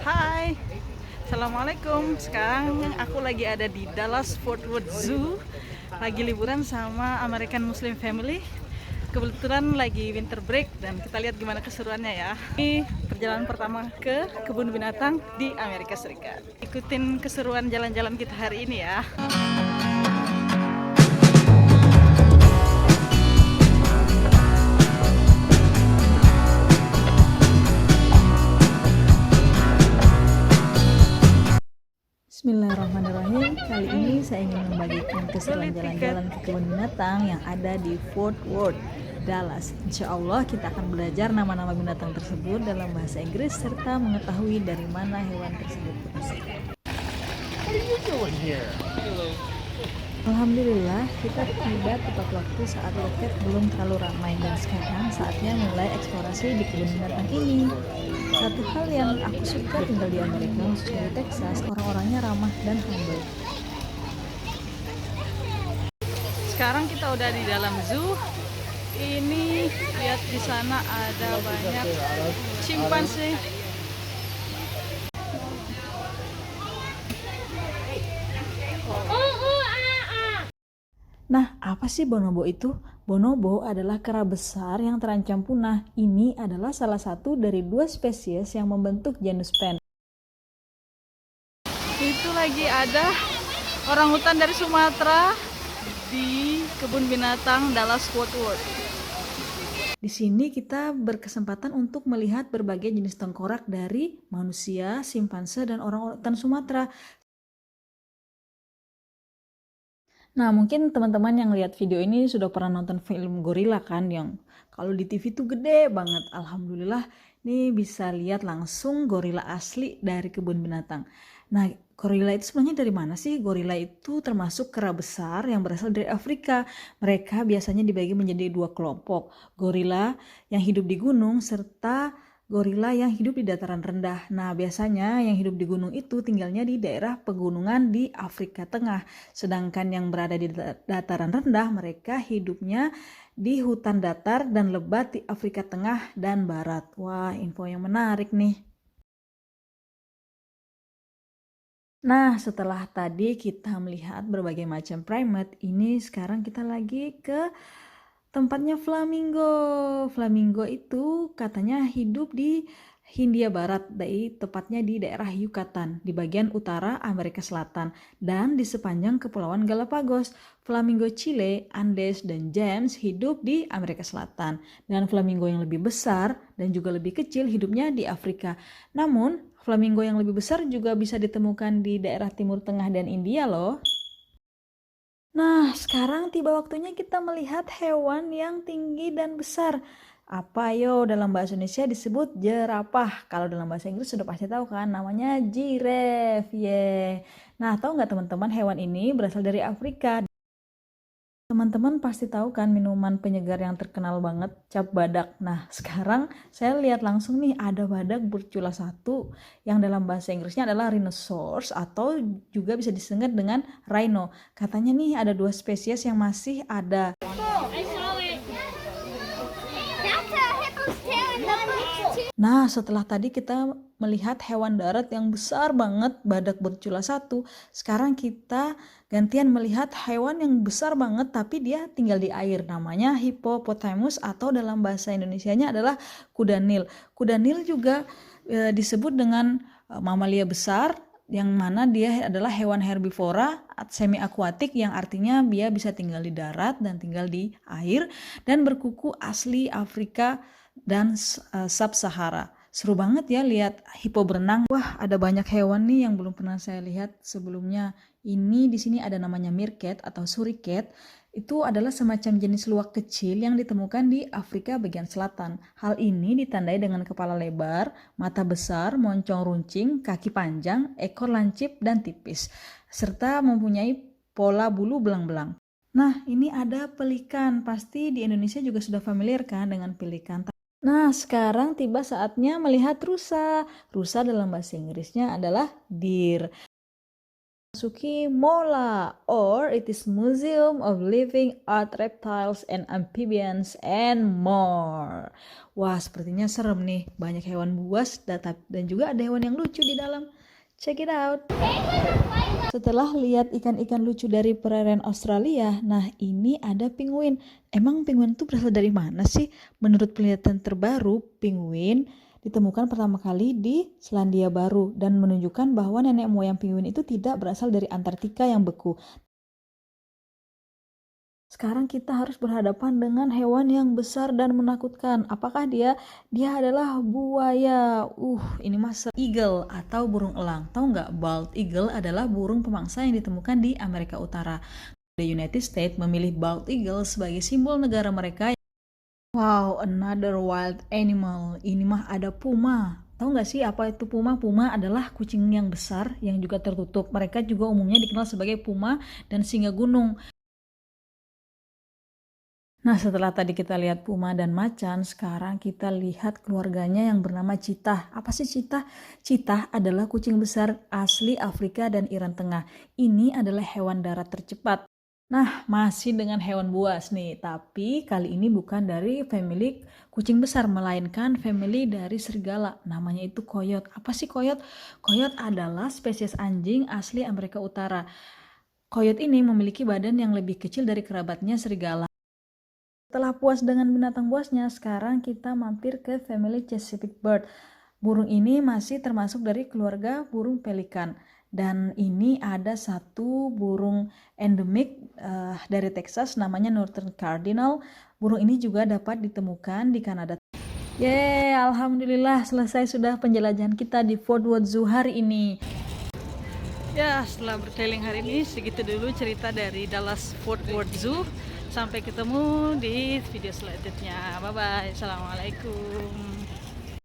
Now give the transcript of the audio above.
Hai, Assalamualaikum. Sekarang aku lagi ada di Dallas Fort Worth Zoo. Lagi liburan sama American Muslim Family. Kebetulan lagi winter break dan kita lihat gimana keseruannya ya. Ini perjalanan pertama ke kebun binatang di Amerika Serikat. Ikutin keseruan jalan-jalan kita hari ini ya. Bismillahirrahmanirrahim. Kali ini saya ingin membagikan keseruan jalan-jalan ke kebun binatang yang ada di Fort Worth, Dallas. Insya Allah kita akan belajar nama-nama binatang tersebut dalam bahasa Inggris serta mengetahui dari mana hewan tersebut berasal. Alhamdulillah kita tiba tepat waktu saat loket belum terlalu ramai dan sekarang saatnya mulai eksplorasi di kebun binatang ini. Satu hal yang aku suka tinggal di Amerika, khususnya di Texas, orang-orangnya ramah dan humble. Sekarang kita udah di dalam zoo. Ini lihat di sana ada banyak chimpanzee. Nah, apa sih bonobo itu? Bonobo adalah kera besar yang terancam punah. Ini adalah salah satu dari 2 spesies yang membentuk genus Pan. Itu lagi ada orangutan dari Sumatera di kebun binatang Dallas Fort Worth. Di sini kita berkesempatan untuk melihat berbagai jenis tengkorak dari manusia, simpanse, dan orangutan Sumatera. Nah, mungkin teman-teman yang lihat video ini sudah pernah nonton film gorila kan, yang kalau di TV tuh gede banget. Alhamdulillah, ini bisa lihat langsung gorila asli dari kebun binatang. Nah, gorila itu sebenarnya dari mana sih? Gorila itu termasuk kera besar yang berasal dari Afrika. Mereka biasanya dibagi menjadi 2 kelompok. Gorila yang hidup di gunung serta gorila yang hidup di dataran rendah. Nah, biasanya yang hidup di gunung itu tinggalnya di daerah pegunungan di Afrika Tengah. Sedangkan yang berada di dataran rendah, mereka hidupnya di hutan datar dan lebat di Afrika Tengah dan Barat. Wah, info yang menarik nih. Nah, setelah tadi kita melihat berbagai macam primate, ini sekarang kita lagi ke tempatnya flamingo. Flamingo itu katanya hidup di Hindia Barat, tepatnya di daerah Yucatan, di bagian utara Amerika Selatan, dan di sepanjang Kepulauan Galapagos. Flamingo Chile, Andes, dan James hidup di Amerika Selatan, dan flamingo yang lebih besar dan juga lebih kecil hidupnya di Afrika. Namun, flamingo yang lebih besar juga bisa ditemukan di daerah Timur Tengah dan India loh. Nah, sekarang tiba waktunya kita melihat hewan yang tinggi dan besar. Apa yo dalam bahasa Indonesia disebut jerapah. Kalau dalam bahasa Inggris sudah pasti tahu kan, namanya giraffe. Nah, tahu nggak teman-teman, hewan ini berasal dari Afrika. Teman-teman pasti tahu kan minuman penyegar yang terkenal banget, cap badak. Nah, sekarang saya lihat langsung nih ada badak bercula satu yang dalam bahasa Inggrisnya adalah rhinoceros atau juga bisa disingkat dengan rhino. Katanya nih ada 2 spesies yang masih ada. Nah, setelah tadi kita melihat hewan darat yang besar banget, badak bercula satu, sekarang kita gantian melihat hewan yang besar banget tapi dia tinggal di air. Namanya hippopotamus atau dalam bahasa Indonesianya adalah kuda Nil. Kuda Nil juga disebut dengan mamalia besar, yang mana dia adalah hewan herbivora semi akuatik, yang artinya dia bisa tinggal di darat dan tinggal di air dan berkuku asli Afrika dan sub-Sahara. Seru banget ya lihat hippo berenang. Wah, ada banyak hewan nih yang belum pernah saya lihat sebelumnya. Ini di sini ada namanya meerkat atau surikat. Itu adalah semacam jenis luwak kecil yang ditemukan di Afrika bagian selatan. Hal ini ditandai dengan kepala lebar, mata besar, moncong runcing, kaki panjang, ekor lancip dan tipis, serta mempunyai pola bulu belang-belang. Nah, ini ada pelikan. Pasti di Indonesia juga sudah familiar kan dengan pelikan. Nah, sekarang tiba saatnya melihat rusa. Rusa dalam bahasa Inggrisnya adalah deer. Masuki MOLA, or it is Museum of Living Art Reptiles and Amphibians and more. Wah, sepertinya serem nih. Banyak hewan buas dan juga ada hewan yang lucu di dalam. Check it out. Setelah lihat ikan-ikan lucu dari perairan Australia, nah ini ada penguin. Emang penguin itu berasal dari mana sih? Menurut penelitian terbaru, penguin ditemukan pertama kali di Selandia Baru dan menunjukkan bahwa nenek moyang penguin itu tidak berasal dari Antartika yang beku. Sekarang kita harus berhadapan dengan hewan yang besar dan menakutkan. Apakah dia? Dia adalah buaya. Ini mah eagle atau burung elang. Tahu nggak? Bald eagle adalah burung pemangsa yang ditemukan di Amerika Utara. The United States memilih bald eagle sebagai simbol negara mereka. Wow, another wild animal. Ini mah ada puma. Tahu nggak sih apa itu puma? Puma adalah kucing yang besar yang juga tertutup. Mereka juga umumnya dikenal sebagai puma dan singa gunung. Nah, setelah tadi kita lihat puma dan macan, sekarang kita lihat keluarganya yang bernama citah. Apa sih citah? Citah adalah kucing besar asli Afrika dan Iran Tengah. Ini adalah hewan darat tercepat. Nah, masih dengan hewan buas nih, tapi kali ini bukan dari family kucing besar, melainkan family dari serigala. Namanya itu coyote. Apa sih coyote? Coyote adalah spesies anjing asli Amerika Utara. Coyote ini memiliki badan yang lebih kecil dari kerabatnya serigala. Setelah puas dengan binatang buasnya, sekarang kita mampir ke family Chesapeake bird. Burung ini masih termasuk dari keluarga burung pelikan. Dan ini ada satu burung endemik dari Texas, namanya Northern Cardinal. Burung ini juga dapat ditemukan di Kanada. Yeay, alhamdulillah selesai sudah penjelajahan kita di Fort Worth Zoo hari ini. Ya, setelah berkeliling hari ini, segitu dulu cerita dari Dallas Fort Worth Zoo. Sampai ketemu di video selanjutnya. Bye-bye. Assalamualaikum.